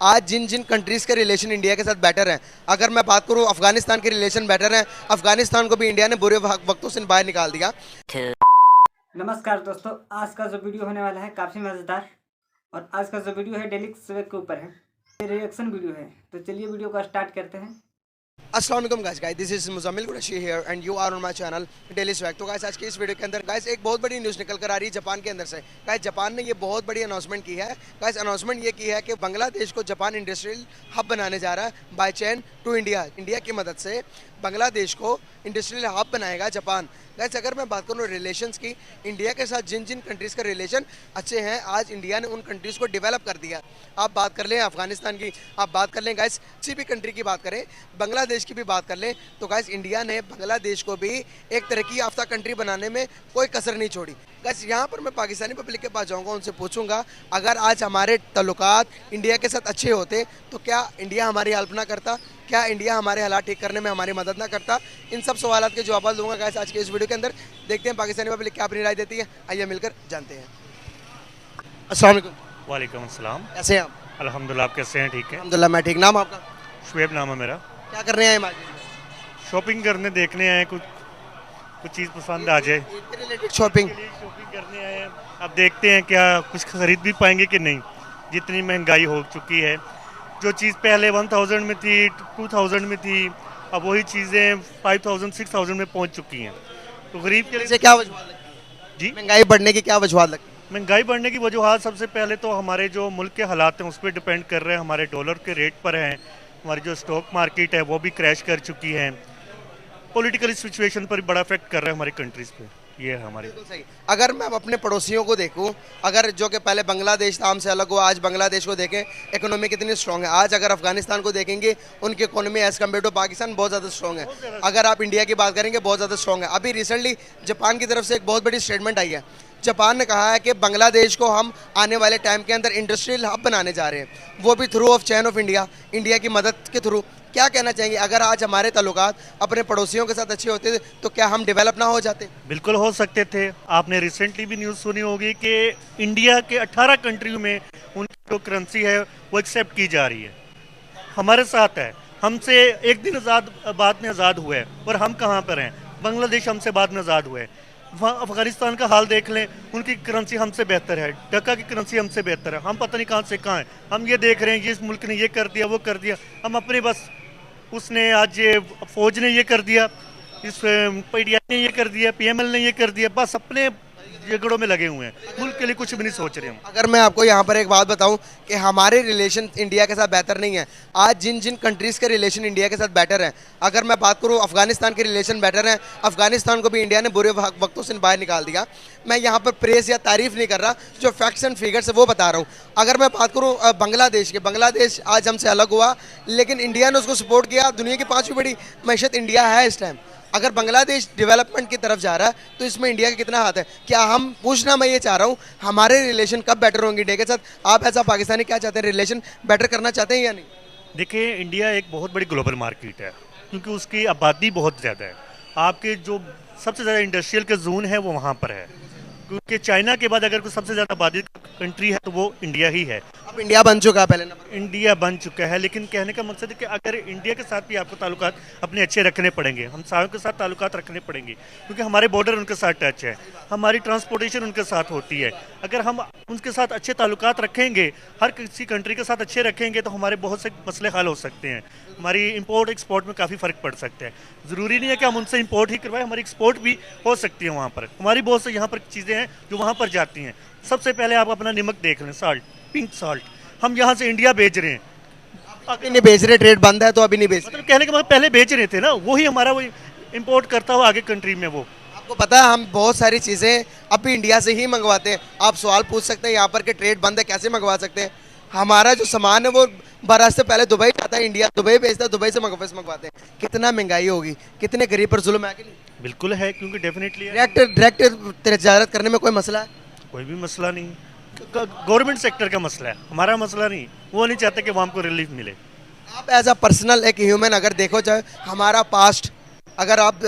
आज जिन जिन कंट्रीज के relation India के साथ बेटर हैं, अगर मैं बात करूं अफगानिस्तान के रिलेशन बेटर हैं। अफगानिस्तान को भी इंडिया ने बुरे वक्तों से बाहर निकाल दिया। नमस्कार दोस्तों, आज का जो वीडियो होने वाला है काफ़ी मज़ेदार और आज का जो वीडियो है डेली स्वैग के ऊपर है। ये रिएक्शन वीडियो है, तो चलिए वीडियो को स्टार्ट करते हैं। अस्सलाम वालेकुम guys, this is Muzammil Qureshi here and you are on my channel daily swag. तो गाइस आज की इस वीडियो के अंदर गाइस एक बहुत बड़ी न्यूज़ निकल कर आ रही है जापान के अंदर से। गाइस जापान ने ये बहुत बड़ी अनाउंसमेंट की है। गाइस अनाउंसमेंट ये की है कि बांग्लादेश को जापान इंडस्ट्रियल हब बनाने जा रहा है by chain to India. India की मदद से बांग्लादेश को इंडस्ट्रियल हब बनाएगा जापान। गाइस अगर मैं बात करूँ रिलेशंस की, इंडिया के साथ जिन जिन कंट्रीज़ का रिलेशन अच्छे हैं, आज इंडिया ने उन कंट्रीज़ को डेवलप कर दिया। आप बात कर लें अफगानिस्तान की, आप बात कर लें गाइस किसी भी कंट्री की बात करें, बांग्लादेश की भी बात कर लें, तो गाइस इंडिया ने बांग्लादेश को भी एक तरक्की याफ्ता कंट्री बनाने में कोई कसर नहीं छोड़ी। गाइस यहाँ पर मैं पाकिस्तानी पब्लिक के पास जाऊँगा, उनसे पूछूंगा अगर आज हमारे ताल्लुकात इंडिया के साथ अच्छे होते तो क्या इंडिया हमारी हेल्प ना करता, क्या इंडिया हमारे हालात ठीक करने में हमारी मदद ना करता। इन सब सवालों के जवाब दूंगा गाइस आज के इस वीडियो के अंदर। देखते हैं पाकिस्तानी पब्लिक क्या अपनी राय देती है, आइए मिलकर जानते हैं। अस्सलाम वालेकुम। वालेकुम अस्सलाम। कैसे हैं आप? अल्हम्दुलिल्लाह, आप कैसे हैं? ठीक है, अल्हम्दुलिल्लाह मैं ठीक। नाम आपका? शुएब नाम है मेरा। क्या कर रहे हैं मार्केट में? शॉपिंग करने देखने आए, कुछ कुछ चीज़ पसंद आ जाए, रिलेटेड शॉपिंग। शॉपिंग करने आए हैं। अब देखते हैं क्या कुछ खरीद भी पाएंगे कि नहीं। जितनी महंगाई हो चुकी है, जो चीज़ पहले 1000 में थी, 2000 में थी, अब वही चीज़ें 5000 6000 में पहुंच चुकी हैं। तो गरीब के लिए क्या वजूहत लगती है जी, महंगाई बढ़ने की? क्या वजूहत लगती है? महंगाई बढ़ने की वजूहत सबसे पहले तो हमारे जो मुल्क के हालात हैं उस पर डिपेंड कर रहे हैं, हमारे डॉलर के रेट पर हैं। हमारी जो स्टॉक मार्केट है वो भी क्रैश कर चुकी है। पॉलिटिकल सिचुएशन पर बड़ा इफेक्ट कर रहा है हमारी कंट्रीज पे। ये है हमारी। बिल्कुल सही। अगर मैं अपने पड़ोसियों को देखूं, अगर जो कि पहले बांग्लादेश नाम से अलग हुआ, आज बांग्लादेश को देखें, इकोनॉमी कितनी स्ट्रॉन्ग है। आज अगर अफगानिस्तान को देखेंगे, उनकी economy as compare to Pakistan बहुत ज़्यादा स्ट्रॉन्ग है। अगर आप इंडिया की बात करेंगे, बहुत ज़्यादा स्ट्रॉन्ग है। अभी रिसेंटली जापान की तरफ से एक बहुत बड़ी स्टेटमेंट आई है। जापान ने कहा है कि बांग्लादेश को हम आने वाले टाइम के अंदर इंडस्ट्रियल हब बनाने जा रहे हैं, वो भी through of chain of India, India की मदद के थ्रू। क्या कहना चाहेंगे, अगर आज हमारे ताल्लुकात अपने पड़ोसियों के साथ अच्छे होते तो क्या हम डेवलप ना हो जाते? बिल्कुल हो सकते थे। आपने रिसेंटली भी न्यूज़ सुनी होगी कि इंडिया के 18 कंट्रियों में उनकी जो करेंसी है वो एक्सेप्ट की जा रही है। हमारे साथ है, हमसे एक दिन बाद में आज़ाद हुए और हम कहाँ पर हैं? बांग्लादेश हमसे बाद में आज़ाद हुए। वहाँ अफगानिस्तान का हाल देख लें, उनकी करेंसी हमसे बेहतर है, ढाका की करेंसी हमसे बेहतर है। हम पता नहीं कहाँ से कहाँ हैं। हम ये देख रहे हैं कि इस मुल्क ने ये कर दिया, वो कर दिया। हम अपने बस उसने आज ये फौज ने ये कर दिया, इस पीडीआई ने ये कर दिया, पीएमएल ने ये कर दिया, बस अपने झगड़ों में लगे हुए हैं। मुल्क के लिए कुछ भी नहीं सोच रहे हम। अगर मैं आपको यहाँ पर एक बात बताऊँ कि हमारे रिलेशन इंडिया के साथ बेहतर नहीं है। आज जिन जिन कंट्रीज़ के रिलेशन इंडिया के साथ बेटर हैं, अगर मैं बात करूँ अफगानिस्तान के रिलेशन बेटर हैं। अफगानिस्तान को भी इंडिया ने बुरे वक्तों से बाहर निकाल दिया। मैं यहाँ पर प्रेस या तारीफ नहीं कर रहा, जो फैक्ट्स एंड फिगर्स है वो बता रहा हूँ। अगर मैं बात करूँ बांग्लादेश के, बांग्लादेश आज हमसे अलग हुआ, लेकिन इंडिया ने उसको सपोर्ट किया। दुनिया की 5वीं बड़ी मैशत इंडिया है इस टाइम। अगर बांग्लादेश डेवलपमेंट की तरफ जा रहा है तो इसमें इंडिया का कितना हाथ है? क्या हम पूछना, मैं ये चाह रहा हूँ, हमारे रिलेशन कब बेटर होंगे इंडिया के साथ? आप ऐसा पाकिस्तानी क्या चाहते हैं, रिलेशन बेटर करना चाहते हैं या नहीं? देखिए, इंडिया एक बहुत बड़ी ग्लोबल मार्केट है क्योंकि उसकी आबादी बहुत ज़्यादा है। आपके जो सबसे ज़्यादा इंडस्ट्रियल के जोन है वो वहाँ पर है, क्योंकि चाइना के बाद अगर कोई सबसे ज़्यादा आबादी कंट्री है तो वो इंडिया ही है। अब इंडिया बन चुका है पहले नंबर। इंडिया बन चुका है, लेकिन कहने का मकसद है कि अगर इंडिया के साथ भी आपको ताल्लुकात अपने अच्छे रखने पड़ेंगे, हम सारों के साथ ताल्लुकात रखने पड़ेंगे, क्योंकि हमारे बॉर्डर उनके साथ टच है, हमारी ट्रांसपोर्टेशन उनके साथ होती है। अगर हम उनके साथ अच्छे ताल्लुकात रखेंगे, हर किसी कंट्री के साथ अच्छे रखेंगे, तो हमारे बहुत से मसले हल हो सकते हैं। हमारी इंपोर्ट एक्सपोर्ट में काफ़ी फ़र्क पड़ सकता है। ज़रूरी नहीं है कि हम उनसे इंपोर्ट ही करवाएं, हमारी एक्सपोर्ट भी हो सकती है वहाँ पर। हमारी बहुत से यहाँ पर चीज़ें हैं जो वहाँ पर जाती हैं। सबसे पहले आप अपना नमक देख लें, साल्ट, पिंक साल्ट, हम यहाँ से इंडिया भेज रहे हैं। अभी नहीं बेच रहे, ट्रेड बंद है तो अभी नहीं बेच रहे। मतलब कहने का मतलब पहले बेच रहे थे ना, वही हमारा वो इंपोर्ट करता हुआ आगे कंट्री में वो। आपको पता है हम बहुत सारी चीज़ें अभी इंडिया से ही मंगवाते हैं। आप सवाल पूछ सकते हैं यहाँ पर कि ट्रेड बंद है, कैसे मंगवा सकते हैं? हमारा जो सामान है वो बारह से पहले दुबई जाता है, इंडिया दुबई भेजता है, दुबई से मंगवाते हैं। कितना महंगाई होगी, कितने गरीब पर जुल्म है कि नहीं? बिल्कुल है, क्योंकि डेफिनेटली डायरेक्ट तजारत करने में कोई मसला है? कोई भी मसला नहीं। गवर्नमेंट सेक्टर का मसला है, हमारा मसला नहीं। वो नहीं चाहते कि वो हमको रिलीफ मिले। आप एज अ पर्सनल एक ह्यूमन अगर देखो जाए हमारा पास्ट, अगर आप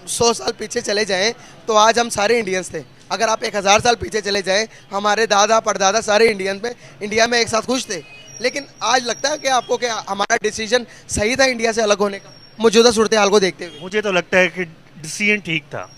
100 साल पीछे चले जाएं तो आज हम सारे इंडियंस थे। अगर आप 1000 साल पीछे चले जाएं, हमारे दादा परदादा सारे इंडिया में एक साथ खुश थे। लेकिन आज लगता है कि आपको कि हमारा डिसीजन सही था इंडिया से अलग होने का मौजूदा सूरत हाल को देखते हुए? मुझे तो लगता है कि डिसीजन ठीक था,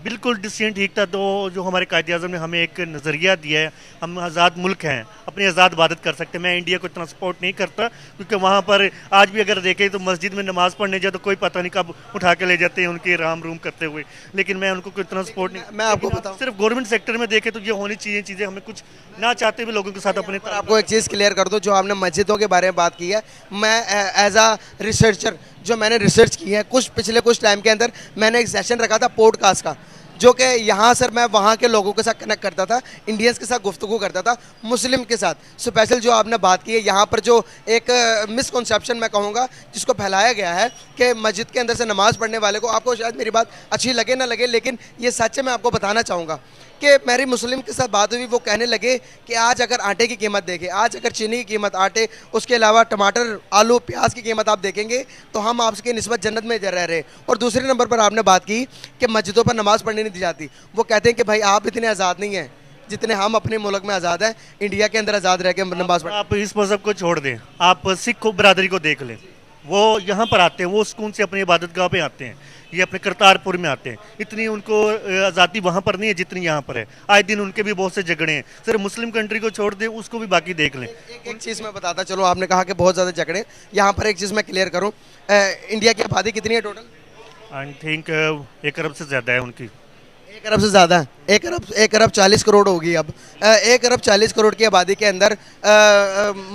बिल्कुल डिसीजन ठीक था। तो जो हमारे कायद-ए-आज़म ने हमें एक नज़रिया दिया है, हम आज़ाद मुल्क हैं, अपनी आज़ाद इबादत कर सकते हैं। मैं इंडिया को इतना सपोर्ट नहीं करता, क्योंकि वहाँ पर आज भी अगर देखें तो मस्जिद में नमाज़ पढ़ने जाए तो कोई पता नहीं कब उठा के ले जाते हैं उनके राम रूम करते हुए। लेकिन मैं उनको कोई इतना सपोर्ट नहीं। मैं आपको बताऊं, सिर्फ गवर्नमेंट सेक्टर में देखें तो ये होनी चाहिए चीज़ें, हमें कुछ ना चाहते हुए लोगों के साथ अपने। पर आपको एक चीज़ क्लियर कर दो, जो आपने मस्जिदों के बारे में बात की है, मैं एज अ रिसर्चर जो मैंने रिसर्च की है पिछले कुछ टाइम के अंदर, मैंने एक सेशन रखा था पॉडकास्ट का, जो कि यहाँ सर मैं वहाँ के लोगों के साथ कनेक्ट करता था, इंडियंस के साथ गुफ्तगू करता था, मुस्लिम के साथ। स्पेशल जो आपने बात की है, यहाँ पर जो एक मिसकॉन्सेप्शन मैं कहूँगा जिसको फैलाया गया है कि मस्जिद के अंदर से नमाज़ पढ़ने वाले को, आपको शायद मेरी बात अच्छी लगे ना लगे, लेकिन ये सच है, मैं आपको बताना चाहूँगा कि मेरी मुस्लिम के साथ बात हुई, वो कहने लगे कि आज अगर आटे की कीमत देखें, आज अगर चीनी की कीमत, आटे, उसके अलावा टमाटर, आलू, प्याज की कीमत आप देखेंगे तो हम आपकी निस्बत जन्नत में रह रहे हैं। और दूसरे नंबर पर आपने बात की कि मस्जिदों पर नमाज़ पढ़नी नहीं दी जाती। वो कहते हैं कि भाई आप इतने आज़ाद नहीं हैं जितने हम अपने मुल्क में आज़ाद हैं, इंडिया के अंदर आज़ाद रह के नमाज़ पढ़। आप इस मज़हब को छोड़ दें, आप सिख बरादरी को देख लें, वो यहाँ पर आते हैं, वो सुकून से अपनी इबादत गाह पे आते हैं, ये अपने करतारपुर में आते हैं। इतनी उनको आज़ादी वहाँ पर नहीं है जितनी यहाँ पर है। आए दिन उनके भी बहुत से झगड़े हैं, सिर्फ मुस्लिम कंट्री को छोड़ दें, उसको भी बाकी देख लें। एक चीज़ मैं बताता चलो, आपने कहा कि बहुत ज़्यादा झगड़े, यहाँ पर एक चीज़ मैं क्लियर करूँ, इंडिया की आबादी कितनी है टोटल? आई थिंक 1 अरब से ज़्यादा है उनकी। 1 अरब से ज़्यादा है, 1 अरब 40 करोड़ होगी। अब 1 अरब 40 करोड़ की आबादी के अंदर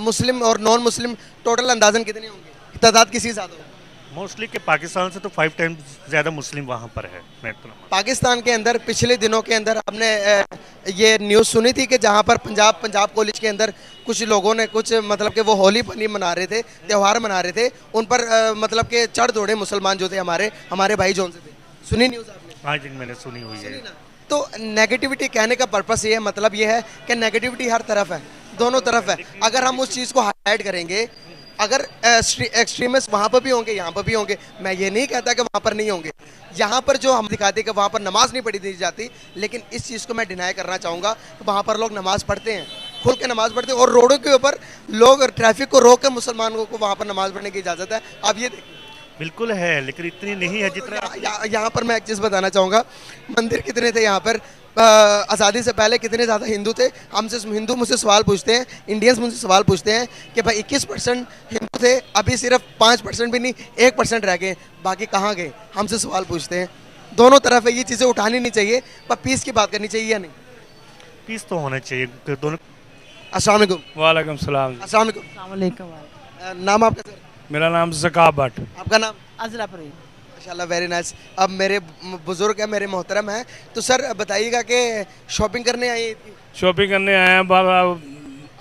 मुस्लिम और नॉन मुस्लिम टोटल अंदाजन कितने होंगे, तादाद किसी ज़्यादा होगी? मोस्टली के पाकिस्तान से तो 5 टाइम्स ज़्यादा मुस्लिम वहाँ पर है। मैं इतना पाकिस्तान के अंदर पिछले दिनों के अंदर आपने ये न्यूज़ सुनी थी कि जहाँ पर पंजाब कॉलेज के अंदर कुछ लोगों ने कुछ मतलब कि वो होली पनी मना रहे थे, त्यौहार मना रहे थे, उन पर मतलब कि चढ़ दौड़े मुसलमान जो थे हमारे भाई जोन से थे। सुनी न्यूज़ आपने? हाँ जी, मैंने सुनी हुई है। तो नेगेटिविटी कहने का पर्पस ये है, मतलब ये है कि नेगेटिविटी हर तरफ है, दोनों तरफ है। अगर हम उस चीज़ को हाईलाइट करेंगे, अगर एक्सट्रीमिस्ट वहाँ पर भी होंगे, यहाँ पर भी होंगे, मैं ये नहीं कहता कि वहाँ पर नहीं होंगे। यहाँ पर जो हम दिखाते हैं कि वहाँ पर नमाज नहीं पढ़ी दी जाती, लेकिन इस चीज़ को मैं डिनाई करना चाहूँगा कि वहाँ पर लोग नमाज़ पढ़ते हैं, खुल के नमाज़ पढ़ते हैं, और रोडों के ऊपर लोग ट्रैफिक को रोक के मुसलमानों को वहाँ पर नमाज़ पढ़ने की इजाज़त है। आप ये देखिए, बिल्कुल है, लेकिन इतनी नहीं है जितना। यहाँ पर मैं एक चीज़ बताना चाहूँगा, मंदिर कितने थे यहाँ पर आज़ादी से पहले, कितने ज़्यादा हिंदू थे? हिंदू मुझसे सवाल पूछते हैं, इंडियंस मुझसे सवाल पूछते हैं कि भाई 21% हिंदू थे, अभी सिर्फ 5% भी नहीं, 1% रह गए, बाकी कहाँ गए? हमसे सवाल पूछते हैं। दोनों तरफ है, ये चीज़ें उठानी नहीं चाहिए, पर पीस की बात करनी चाहिए या नहीं? पीस तो होना चाहिए दोनों। अस्सलाम वालेकुम। वालेकुम सलाम। अस्सलाम वालेकुम। नाम आपका सर? मेरा नाम ज़का भट्ट। आपका नाम? अजरा फरीद। माशाल्लाह, वेरी नाइस। अब मेरे बुजुर्ग हैं, मेरे मोहतरम हैं, तो सर बताइएगा कि शॉपिंग करने आए? शॉपिंग करने आए हैं, बाबा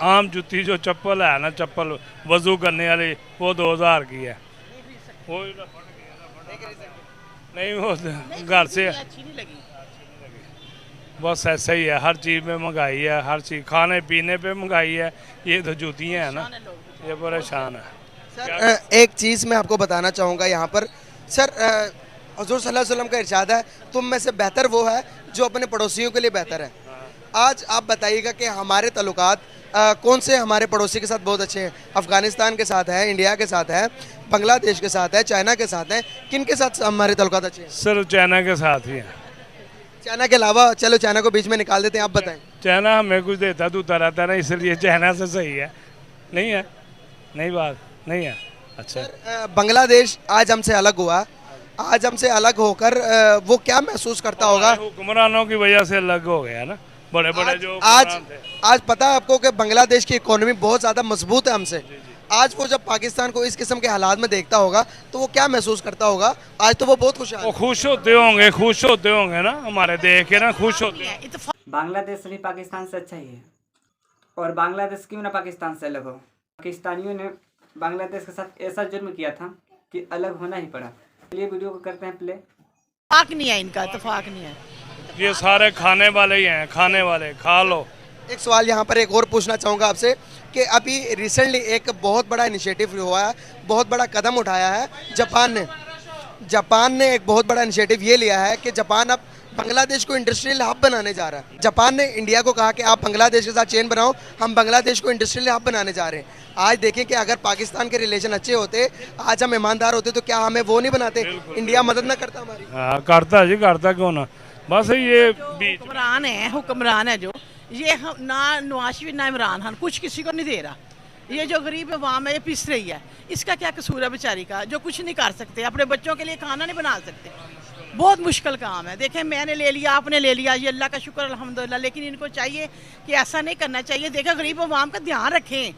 आम जूती जो चप्पल है ना, चप्पल वजू करने वाली, वो 2000 की है। वो नहीं, वो घर से अच्छी नहीं लगी। बस ऐसा ही है, हर चीज़ में महंगाई है, हर चीज़ खाने पीने पे महंगाई है। ये तो जूतियाँ हैं ना, ये परेशान है। सर एक चीज़ मैं आपको बताना चाहूँगा यहाँ पर, सर हुज़ूर सल्लल्लाहु अलैहि वसल्लम का इरशाद है, तुम में से बेहतर वो है जो अपने पड़ोसियों के लिए बेहतर है। आज आप बताइएगा कि हमारे ताल्लुकात कौन से हमारे पड़ोसी के साथ बहुत अच्छे हैं? अफ़गानिस्तान के साथ है, इंडिया के साथ है, बांग्लादेश के साथ है, चाइना के साथ है, किन के साथ हमारे ताल्लुकात अच्छे हैं? सर चाइना के साथ ही हैं। चाइना के अलावा, चलो चाइना को बीच में निकाल देते हैं, आप बताएं। चाइना हमें कुछ देता दूता रहता है ना, इसलिए चाइना से सही है। नहीं है, नहीं बात नहीं है। अच्छा, बांग्लादेश आज हमसे अलग हुआ, आज हमसे अलग होकर वो क्या महसूस करता होगा? हुक्मरानों की वजह से अलग हो गया ना, बड़े बड़े जो आज पता है आपको कि बांग्लादेश की इकोनॉमी बहुत ज़्यादा मजबूत है हमसे। आज वो जब पाकिस्तान को इस किस्म के हालात में देखता होगा तो वो क्या महसूस करता होगा? आज तो वो बहुत खुश है। वो खुश होते होंगे ना, हमारे देख के ना खुश होते हैं। बांग्लादेश भी पाकिस्तान से अच्छा ही है, और बांग्लादेश क्यों ना पाकिस्तान से अलग हो। पाकिस्तानियों ने बांग्लादेश के साथ ऐसा जुर्म किया था कि अलग होना ही पड़ा। चलिए वीडियो को करते हैं प्ले। इत्तेफाक नहीं है इनका, इत्तेफाक नहीं है। ये सारे खाने वाले ही हैं, खाने वाले, खा लो। एक सवाल यहाँ पर एक और पूछना चाहूँगा आपसे कि अभी रिसेंटली एक बहुत बड़ा इनिशिएटिव हुआ है, बहुत बड़ा कदम उठाया है जापान ने एक बहुत बड़ा इनिशिएटिव ये लिया है कि जापान अब बांग्लादेश को इंडस्ट्रियल हब बनाने जा रहा है। जापान ने इंडिया को कहा कि आप बांग्लादेश के साथ चेन बनाओ, हम बांग्लादेश को इंडस्ट्रियल हब बनाने जा रहे हैं। आज देखें कि अगर पाकिस्तान के रिलेशन अच्छे होते, आज हम ईमानदार होते, तो क्या हमें वो नहीं बनाते? इंडिया मदद ना करता हमारी? हाँ करता जी, करता क्यों ना। बस ये बीच हुक्मरान है जो ये ना नवाज शरीफ ना इमरान खान कुछ किसी को नहीं दे रहा। ये जो गरीब अवाम है ये पिस रही है, इसका क्या कसूर है बेचारी का, जो कुछ नहीं कर सकते, अपने बच्चों के लिए खाना नहीं बना सकते। बहुत मुश्किल काम है। देखें मैंने ले लिया, आपने ले लिया, ये अल्लाह का शुक्र अल्हम्दुलिल्लाह, लेकिन इनको चाहिए कि ऐसा नहीं करना चाहिए। देखें गरीब अवाम का ध्यान रखें,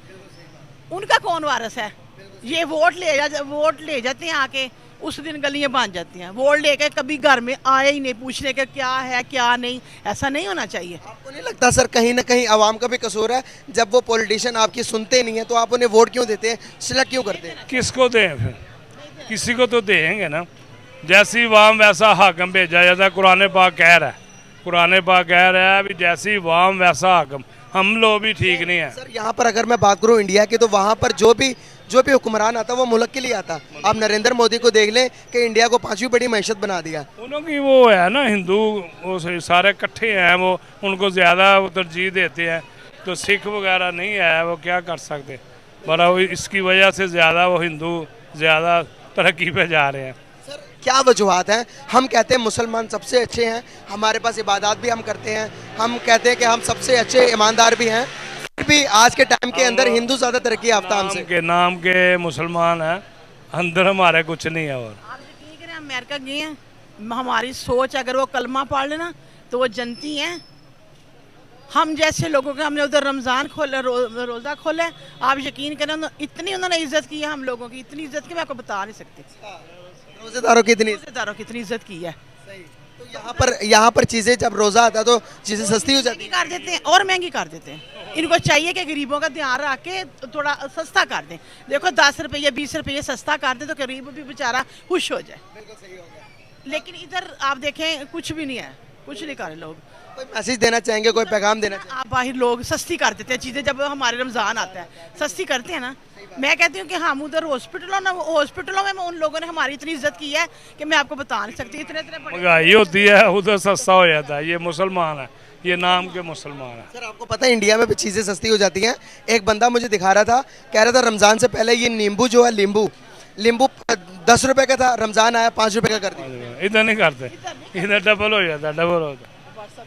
उनका कौन वारस है? ये वोट ले जाते हैं आके, उस दिन गलियां बांध जाती हैं। वोट लेके कभी घर में आए ही नहीं पूछने के क्या है क्या नहीं, ऐसा नहीं होना चाहिए। आपको नहीं लगता सर कहीं ना कहीं आवाम का भी कसूर है? जब वो पॉलिटिशियन आपकी सुनते नहीं है तो आप उन्हें वोट क्यों देते हैं, सिलेक्ट क्यों करते हैं? किसको दें फिर? किसी को तो देंगे ना। जैसी वाम वैसा हाकम भेजा जाता है, कुरान पाक कह रहा है। कुरान पाक कह रहा है भी जैसी वाम वैसा हाकम। हम लोग भी ठीक नहीं है सर। यहाँ पर अगर मैं बात करूँ इंडिया की, तो वहाँ पर जो भी हुक्मरान आता वो मुल्क के लिए आता। आप नरेंद्र मोदी को देख लें कि इंडिया को 5वीं बड़ी मैशत बना दिया। उनकी वो है ना हिंदू, वो सारे इकट्ठे हैं, वो उनको ज़्यादा तरजीह देते हैं। तो सिख वगैरह नहीं है, वो क्या कर सकते। बड़ा इसकी वजह से ज़्यादा वो हिंदू ज़्यादा तरक्की पे जा रहे हैं। सर क्या वजूहत हैं? हम कहते हैं मुसलमान सबसे अच्छे हैं, हमारे पास इबादत भी हम करते हैं, हम कहते हैं कि हम सबसे अच्छे ईमानदार भी हैं, फिर भी आज के टाइम के अंदर हिंदू ज़्यादा तरक्की याफ्ता हमसे। नाम के मुसलमान हैं, अंदर हमारे कुछ नहीं है। और आप यकीन करें अमेरिका गए हैं, हमारी सोच अगर वो कलमा पढ़ लेना तो वो जनती हैं। हम जैसे लोगों के, हमने उधर रमज़ान खोला, रोज़ा खोला, आप यकीन करें इतनी उन्होंने इज्जत की है हम लोगों की, इतनी इज्जत की मैं आपको बता नहीं सकती। रोजेदारों की इतनी इज्जत की है। तो यहाँ पर चीज़ें जब रोज़ा आता है तो चीज़ें सस्ती हो जाती कर देते हैं और महंगी कर देते हैं। इनको चाहिए कि गरीबों का ध्यान रख के थोड़ा सस्ता कर दें। देखो 10 रुपये 20 रुपये सस्ता कर दें तो गरीब भी बेचारा खुश हो जाए। लेकिन इधर आप देखें कुछ भी नहीं है, कुछ नहीं कर लोग। कोई मैसेज देना चाहेंगे, कोई पैगाम देना चाहेंगे? आप बाहर लोग सस्ती कर देते हैं चीज़ें, जब हमारे रमज़ान आता है सस्ती करते हैं ना। मैं कहती हूँ कि हम उधर हॉस्पिटलों में उन लोगों ने हमारी इतनी इज्जत की है कि मैं आपको बता नहीं सकती। इतने महंगाई होती है, उधर सस्ता हो जाता है। ये मुसलमान है, ये नाम के मुसलमान है। सर आपको पता है इंडिया में भी चीज़ें सस्ती हो जाती हैं। एक बंदा मुझे दिखा रहा था, कह रहा था रमज़ान से पहले ये नींबू जो है, नींबू 10 रुपए का था, रमज़ान आया 5 रुपए का कर दिया। इधर नहीं करते, इधर डबल हो जाता है,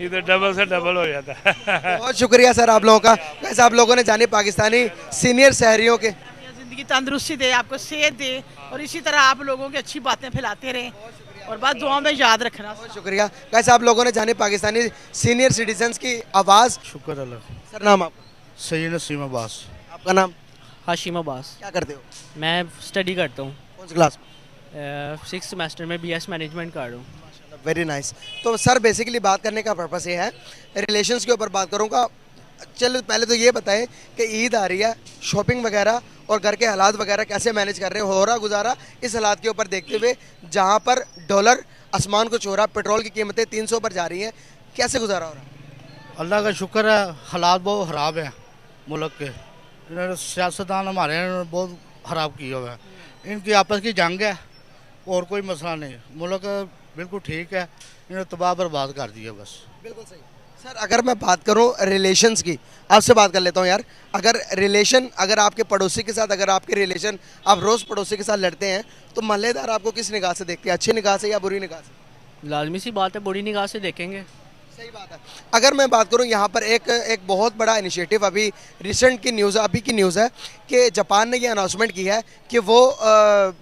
इधर डबल से डबल हो जाता है। बहुत शुक्रिया सर आप लोगों का। वैसे आप लोगों ने जाने पाकिस्तानी सीनियर शहरियों के, ज़िंदगी तंदुरुस्ती दे, आपको सेहत दे, और इसी तरह आप लोगों की अच्छी बातें फैलाते रहें और बात दुआ में याद रखना। बहुत शुक्रिया। वैसे आप लोगों ने जाने पाकिस्तानी सीनियर सिटीजन्स की आवाज़। शुक्र अल्लाह। सर नाम आप? सैयद नसीम अब्बास। आपका नाम? हाशिम अब्बास। क्या करते हो? मैं स्टडी करता हूँ, कौन सी क्लास? 6th सेमेस्टर में BS मैनेजमेंट कर रहा हूँ। Very nice. तो सर बेसिकली बात करने का पर्पस ये है, रिलेशंस के ऊपर बात करूँगा। चलो पहले तो ये बताएं कि ईद आ रही है, शॉपिंग वगैरह और घर के हालात वगैरह कैसे मैनेज कर रहे हो रहा गुजारा, इस हालात के ऊपर देखते हुए जहाँ पर डॉलर आसमान को छू रहा, पेट्रोल की कीमतें 300 पर जा रही हैं, कैसे गुजारा हो रहा है? अल्लाह का शुक्र है, हालात बहुत ख़राब हैं मुल्क के। इन्होंने सियासतदान हमारे बहुत ख़राब किए हुए हैं। इनकी आपस की जंग है और कोई मसला नहीं। मुल्क बिल्कुल ठीक है, इन्होंने तबाह बर्बाद कर दिया बस। बिल्कुल सही। सर अगर मैं बात करूं रिलेशंस की, आपसे बात कर लेता हूं यार। अगर आपके पड़ोसी के साथ, अगर आपके रिलेशन, आप रोज़ पड़ोसी के साथ लड़ते हैं तो महल्लेदार आपको किस निगाह से देखते हैं, अच्छी निगाह से या बुरी निगाह से? लाजमी सी बात है, बुरी निगाह से देखेंगे। सही बात है। अगर मैं बात करूं यहाँ पर एक बहुत बड़ा इनिशिएटिव, अभी रिसेंट की न्यूज़, अभी की न्यूज़ है कि जापान ने ये अनाउंसमेंट की है कि वो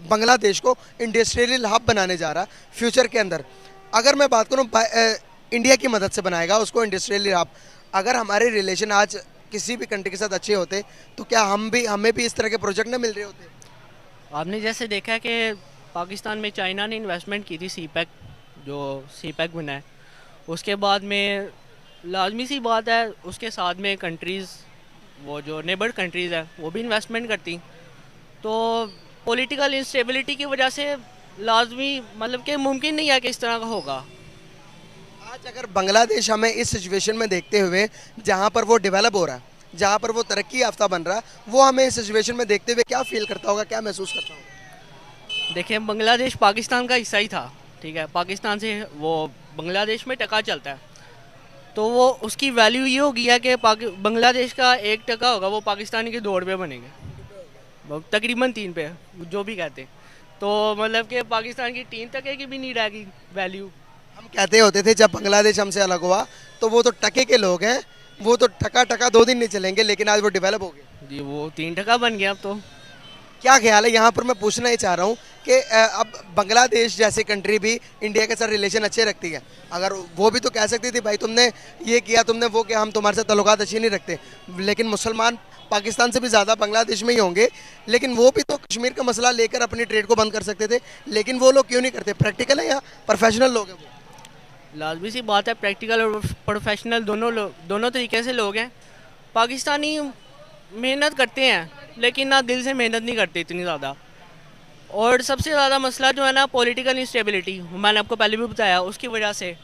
बांग्लादेश को इंडस्ट्रियल हब बनाने जा रहा है फ्यूचर के अंदर। अगर मैं बात करूं इंडिया की मदद से बनाएगा उसको इंडस्ट्रियल हब। अगर हमारे रिलेशन आज किसी भी कंट्री के साथ अच्छे होते तो क्या हमें भी इस तरह के प्रोजेक्ट न मिल रहे होते? आपने जैसे देखा है कि पाकिस्तान में चाइना ने इन्वेस्टमेंट की थी, CPEC बना है, उसके बाद में लाजमी सी बात है उसके साथ में कंट्रीज़, वो जो नेबर कंट्रीज़ है वो भी इन्वेस्टमेंट करती। तो पॉलिटिकल इंस्टेबिलिटी की वजह से लाजमी मतलब कि मुमकिन नहीं है कि इस तरह का होगा। आज अगर बांग्लादेश हमें इस सिचुएशन में देखते हुए, जहाँ पर वो डेवलप हो रहा है, जहाँ पर वो तरक्की याफ्ता बन रहा है, वो हमें इस सिचुएशन में देखते हुए क्या फील करता होगा, क्या महसूस करता होगा? देखिए बांग्लादेश पाकिस्तान का हिस्सा ही था, ठीक है। पाकिस्तान से वो बांग्लादेश में टका चलता है, तो वो उसकी वैल्यू ये होगी है कि बांग्लादेश का 1 टका होगा वो पाकिस्तानी के 2 रुपये बनेंगे, तकरीबन 3 पे जो भी कहते हैं। तो मतलब कि पाकिस्तान की 3 टके की भी नहीं रहेगी वैल्यू। हम कहते होते थे जब बांग्लादेश हमसे अलग हुआ तो वो तो टके के लोग हैं, वो तो टका टका 2 दिन नहीं चलेंगे, लेकिन आज वो डेवलप हो गए जी, वो 3 टका बन गया अब तो। क्या ख्याल है? यहाँ पर मैं पूछना ही चाह रहा हूँ कि अब बांग्लादेश जैसी कंट्री भी इंडिया के साथ रिलेशन अच्छे रखती है। अगर वो भी तो कह सकती थी भाई तुमने ये किया, तुमने वो किया, हम तुम्हारे साथ ताल्लुकात अच्छे नहीं रखते। लेकिन मुसलमान पाकिस्तान से भी ज़्यादा बांग्लादेश में ही होंगे, लेकिन वो भी तो कश्मीर का मसला लेकर अपनी ट्रेड को बंद कर सकते थे, लेकिन वो लोग क्यों नहीं करते? प्रैक्टिकल है या प्रोफेशनल लोग हैं वो? लाजमी सी बात है, प्रैक्टिकल और प्रोफेशनल दोनों तरीके से लोग हैं। पाकिस्तानी मेहनत करते हैं लेकिन ना दिल से मेहनत नहीं करते इतनी ज़्यादा। और सबसे ज़्यादा मसला जो है ना पॉलिटिकल इंस्टेबिलिटी, मैंने आपको पहले भी बताया, उसकी वजह से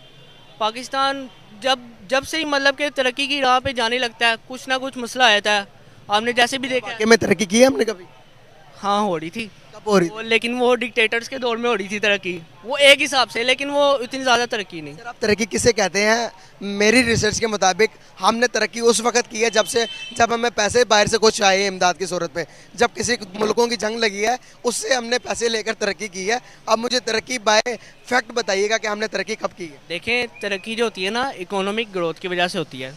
पाकिस्तान जब से ही मतलब कि तरक्की की राह पे जाने लगता है कुछ ना कुछ मसला आता है। आपने जैसे भी देखा कि मैं तरक्की की है हमने कभी? हाँ हो रही थी, कब हो रही थी? लेकिन वो डिक्टेटर्स के दौर में हो रही थी तरक्की, वो एक हिसाब से, लेकिन वो इतनी ज़्यादा तरक्की नहीं। सर आप तरक्की किसे कहते हैं? मेरी रिसर्च के मुताबिक हमने तरक्की उस वक्त की है जब हमें पैसे बाहर से कुछ आए इमदाद की सूरत पे, जब किसी मुल्कों की जंग लगी है उससे हमने पैसे लेकर तरक्की की है। अब मुझे तरक्की बाय फैक्ट बताइएगा कि हमने तरक्की कब की है। देखें, तरक्की जो होती है ना इकोनॉमिक ग्रोथ की वजह से होती है।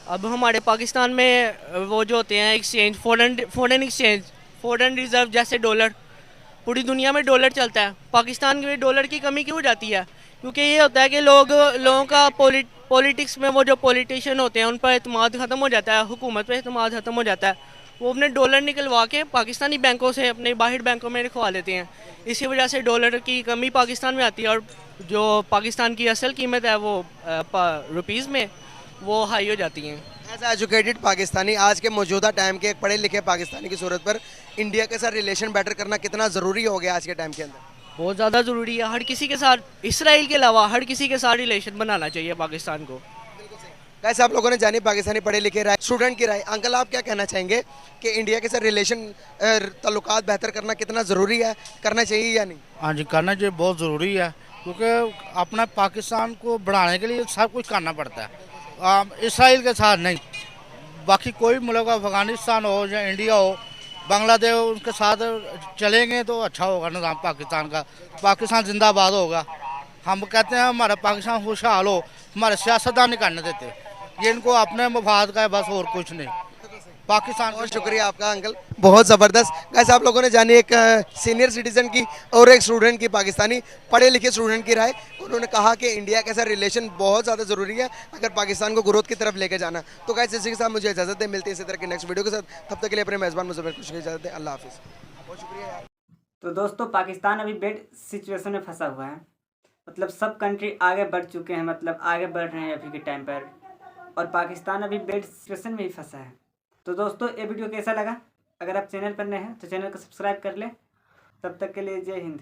अब हमारे पाकिस्तान में वो जो होते हैं exchange, foreign exchange, foreign reserve, जैसे डॉलर, पूरी दुनिया में डॉलर चलता है, पाकिस्तान में डॉलर की कमी क्यों हो जाती है? क्योंकि ये होता है कि लोगों का पॉलिटिक्स में वो जो पॉलिटिशियन होते हैं उन पर एतमाद ख़त्म हो जाता है, हुकूमत पर एतमाद ख़त्म हो जाता है। वो अपने डॉलर निकलवा के पाकिस्तानी बैंकों से अपने बाहर बैंकों में रखवा लेते हैं। इसी वजह से डॉलर की कमी पाकिस्तान में आती है और जो पाकिस्तान की असल कीमत है वो रुपीज़ में वो हाई हो जाती हैं। एज एजुकेटेड पाकिस्तानी, आज के मौजूदा टाइम के एक पढ़े लिखे पाकिस्तानी की सूरत पर इंडिया के साथ रिलेशन बेटर करना कितना ज़रूरी हो गया आज के टाइम के अंदर? बहुत ज़्यादा ज़रूरी है। हर किसी के साथ, इसराइल के अलावा हर किसी के साथ रिलेशन बनाना चाहिए पाकिस्तान को। कैसे आप लोगों ने जानी पाकिस्तानी पढ़े लिखे राय, स्टूडेंट की राय। अंकल आप क्या कहना चाहेंगे कि इंडिया के साथ रिलेशन ताल्लुकात बेहतर करना कितना ज़रूरी है, करना चाहिए या नहीं? हाँ जी, करना चाहिए, बहुत ज़रूरी है, क्योंकि अपना पाकिस्तान को बढ़ाने के लिए सब कुछ करना पड़ता है। इसराइल के साथ नहीं, बाकी कोई मुल्क, अफ़गानिस्तान हो या इंडिया हो, बांग्लादेश, उनके साथ चलेंगे तो अच्छा होगा निज़ाम पाकिस्तान का। पाकिस्तान जिंदाबाद होगा। हम कहते हैं हमारा पाकिस्तान खुशहाल हो, हमारे सियासतदान नहीं करने देते, ये इनको अपने मफाद का है बस, और कुछ नहीं। पाकिस्तान। बहुत शुक्रिया आपका अंकल, बहुत ज़बरदस्त। कैसे आप लोगों ने जानी एक सीनियर सिटीजन की और एक स्टूडेंट की, पाकिस्तानी पढ़े लिखे स्टूडेंट की राय। उन्होंने कहा कि इंडिया के साथ रिलेशन बहुत ज़्यादा ज़रूरी है अगर पाकिस्तान को ग्रोथ की तरफ लेके जाना। तो कैसे इसी के साथ मुझे इजाज़त दें, मिलते हैं इसी तरह की नेक्स्ट वीडियो के साथ। तब तक के लिए अपने मेज़बान मुझे खुश इजाज़त दें। अल्लाह हाफिज़। बहुत शुक्रिया यार। तो दोस्तों, पाकिस्तान अभी बेड सिचुएशन में फंसा हुआ है। मतलब सब कंट्री आगे बढ़ चुके हैं, मतलब आगे बढ़ रहे हैं अभी के टाइम पर, और पाकिस्तान अभी बेड सिचुएशन में ही फंसा है। तो दोस्तों, ये वीडियो कैसा लगा? अगर आप चैनल पर नए हैं तो चैनल को सब्सक्राइब कर लें। तब तक के लिए जय हिंद।